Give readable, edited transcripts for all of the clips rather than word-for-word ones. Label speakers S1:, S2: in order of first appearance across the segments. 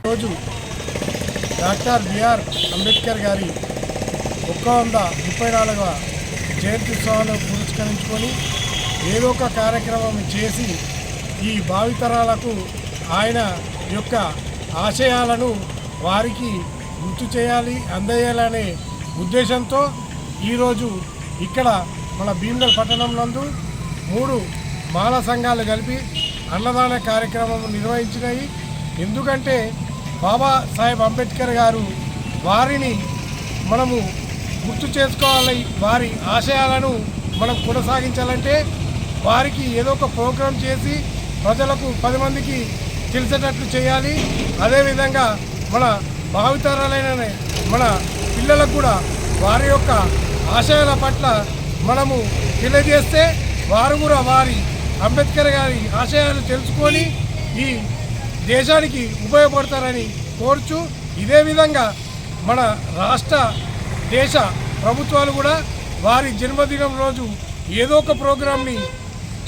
S1: రోజు doctor BR Ambedkar గారి 134వ జయంతి ఉత్సవాలను పురస్కరించుకొని ఏదో ఒక కార్యక్రమం చేసి ఈ భావితరాలకు ఆయన యొక్క ఆశయాలను వారికి గుర్తు చేయాలి, అందజేయాలనే ఉద్దేశంతో ఈరోజు ఇక్కడ మన భీమ్గల్ పట్టణం నందు 3 మాల సంఘాలు కలిపి అన్నదాన కార్యక్రమం నిర్వహించినాయి. ఎందుకంటే బాబాసాహెబ్ అంబేద్కర్ గారు వారిని మనము గుర్తు చేసుకోవాలి, వారి ఆశయాలను మనం కొనసాగించాలంటే వారికి ఏదో ఒక ప్రోగ్రాం చేసి ప్రజలకు 10 మందికి తెలిసేటట్లు చేయాలి. అదేవిధంగా మన భావితరాలైన మన పిల్లలకు కూడా వారి యొక్క ఆశయాల పట్ల మనము తెలియజేస్తే వారు కూడా వారి అంబేద్కర్ గారి ఆశయాలు తెలుసుకొని ఈ దేశానికి ఉపయోగపడతారని కోరుచు, ఇదే విధంగా మన రాష్ట్ర దేశ ప్రభుత్వాలు కూడా వారి జన్మదినం రోజు ఏదో ఒక ప్రోగ్రాంని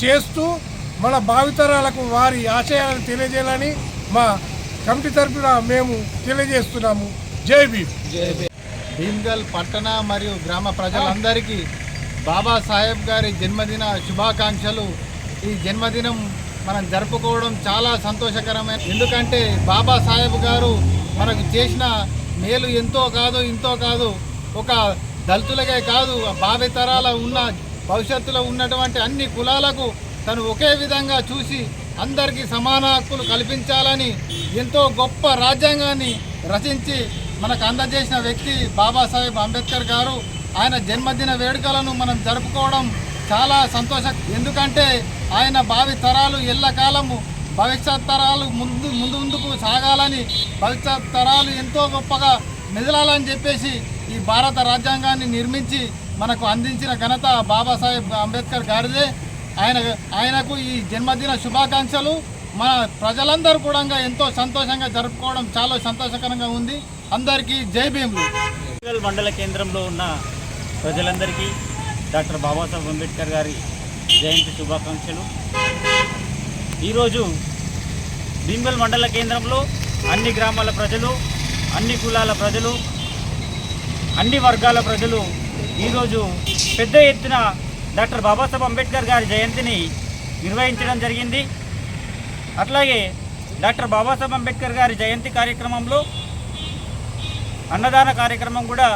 S1: చేస్తూ మన భావితరాలకు వారి ఆశయాలను తెలియజేయాలని మా కమిటీ తరఫున మేము తెలియజేస్తున్నాము. జై భీమ్.
S2: భీమ్గల్ పట్టణ మరియు గ్రామ ప్రజలందరికీ బాబాసాహెబ్ గారి జన్మదిన శుభాకాంక్షలు. ఈ జన్మదినం మనం జరుపుకోవడం చాలా సంతోషకరమైన, ఎందుకంటే బాబాసాహెబ్ గారు మనకు చేసిన మేలు ఎంతో కాదు ఇంతో కాదు. ఒక దళితులకే కాదు, భావితరాల ఉన్న భవిష్యత్తులో ఉన్నటువంటి అన్ని కులాలకు తను ఒకే విధంగా చూసి అందరికీ సమాన హక్కులు కల్పించాలని ఎంతో గొప్ప రాజ్యాంగాన్ని రచించి మనకు అందజేసిన వ్యక్తి బాబాసాహెబ్ అంబేద్కర్ గారు. ఆయన జన్మదిన వేడుకలను మనం జరుపుకోవడం చాలా సంతోషం. ఎందుకంటే ఆయన భావి తరాలు ఎల్లకాలము భవిష్యత్ తరాలు ముందుకు సాగాలని, భవిష్యత్ తరాలు ఎంతో గొప్పగా మెదలాలని చెప్పేసి ఈ భారత రాజ్యాంగాన్ని నిర్మించి మనకు అందించిన ఘనత బాబాసాహెబ్ అంబేద్కర్ గారిదే. ఆయనకు ఈ జన్మదిన శుభాకాంక్షలు. మన ప్రజలందరూ కూడా ఎంతో సంతోషంగా జరుపుకోవడం చాలా సంతోషకరంగా ఉంది. అందరికీ జై భీమ్.
S3: మండల కేంద్రంలో ఉన్న ప్రజలందరికీ డాక్టర్ బాబాసాహెబ్ అంబేద్కర్ గారి జయంతి శుభాకాంక్షలు. ఈరోజు భీమ్గల్ మండల కేంద్రంలో అన్ని గ్రామాల ప్రజలు, అన్ని కులాల ప్రజలు, అన్ని వర్గాల ప్రజలు ఈరోజు పెద్ద ఎత్తున డాక్టర్ బాబాసాహెబ్ అంబేద్కర్ గారి జయంతిని నిర్వహించడం జరిగింది. అట్లాగే డాక్టర్ బాబాసాహెబ్ అంబేద్కర్ గారి జయంతి కార్యక్రమంలో అన్నదాన కార్యక్రమం కూడా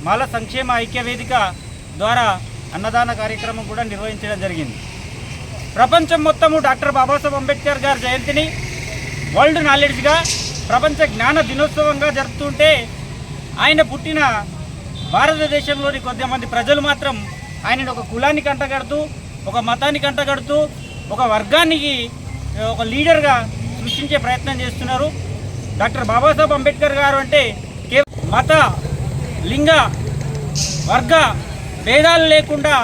S3: మాల సంక్షేమ ఐక్య వేదిక ద్వారా అన్నదాన కార్యక్రమం కూడా నిర్వహించడం జరిగింది. ప్రపంచం మొత్తము డాక్టర్ బాబాసాహెబ్ అంబేద్కర్ గారి జయంతిని వరల్డ్ నాలెడ్జ్గా, ప్రపంచ జ్ఞాన దినోత్సవంగా జరుపుతుంటే ఆయన పుట్టిన భారతదేశంలోని కొద్దిమంది ప్రజలు మాత్రం ఆయనను ఒక కులానికి అంటగడుతూ, ఒక మతానికి అంటగడుతూ, ఒక వర్గానికి ఒక లీడర్గా సృష్టించే ప్రయత్నం చేస్తున్నారు. డాక్టర్ బాబాసాహెబ్ అంబేద్కర్ గారు అంటే మత, లింగ, వర్గ భేదాలు లేకుండా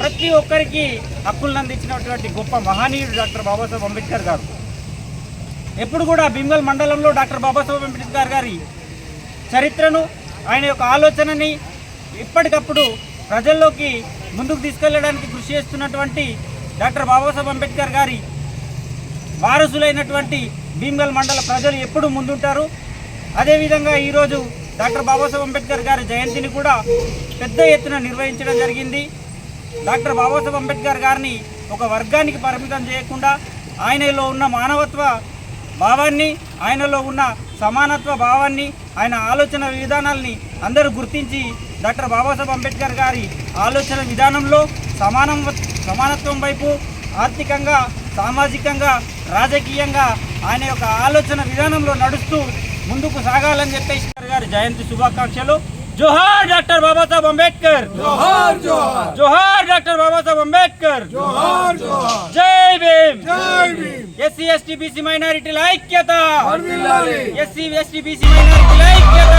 S3: ప్రతి ఒక్కరికి హక్కులను అందించినటువంటి గొప్ప మహనీయుడు డాక్టర్ బాబాసాహెబ్ అంబేద్కర్ గారు. ఎప్పుడు కూడా భీమ్గల్ మండలంలో డాక్టర్ బాబాసాహెబ్ అంబేద్కర్ గారి చరిత్రను, ఆయన యొక్క ఆలోచనని ఎప్పటికప్పుడు ప్రజల్లోకి ముందుకు తీసుకెళ్లడానికి కృషి చేస్తున్నటువంటి డాక్టర్ బాబాసాహెబ్ అంబేద్కర్ గారి వారసులైనటువంటి భీమ్గల్ మండల ప్రజలు ఎప్పుడు ముందుంటారు. అదేవిధంగా ఈరోజు డాక్టర్ బాబాసాహెబ్ అంబేద్కర్ గారి జయంతిని కూడా పెద్ద ఎత్తున నిర్వహించడం జరిగింది. డాక్టర్ బాబాసాహెబ్ అంబేద్కర్ గారిని ఒక వర్గానికి పరిమితం చేయకుండా ఆయనలో ఉన్న మానవత్వ భావాన్ని, ఆయనలో ఉన్న సమానత్వ భావాన్ని, ఆయన ఆలోచన విధానాల్ని అందరూ గుర్తించి డాక్టర్ బాబాసాహెబ్ అంబేద్కర్ గారి ఆలోచన విధానంలో సమానత్వం వైపు ఆర్థికంగా, సామాజికంగా, రాజకీయంగా ఆయన యొక్క ఆలోచన విధానంలో నడుస్తూ ముందుకు సాగాలని చెప్పేసి గారి జయంతి శుభాకాంక్షలు. జోహార్ డాక్టర్ బాబాసాహెబ్ అంబేద్కర్, జోహార్ జోహార్, జోహార్ డాక్టర్ బాబాసాహెబ్ అంబేద్కర్, జోహార్ జోహార్, జై భీమ్, జై భీమ్. ఎస్సీ ఎస్టీ బీసీ మైనారిటీల ఐక్యత, ఎస్సీ ఎస్టీ బీసీ మైనారిటీల ఐక్యత.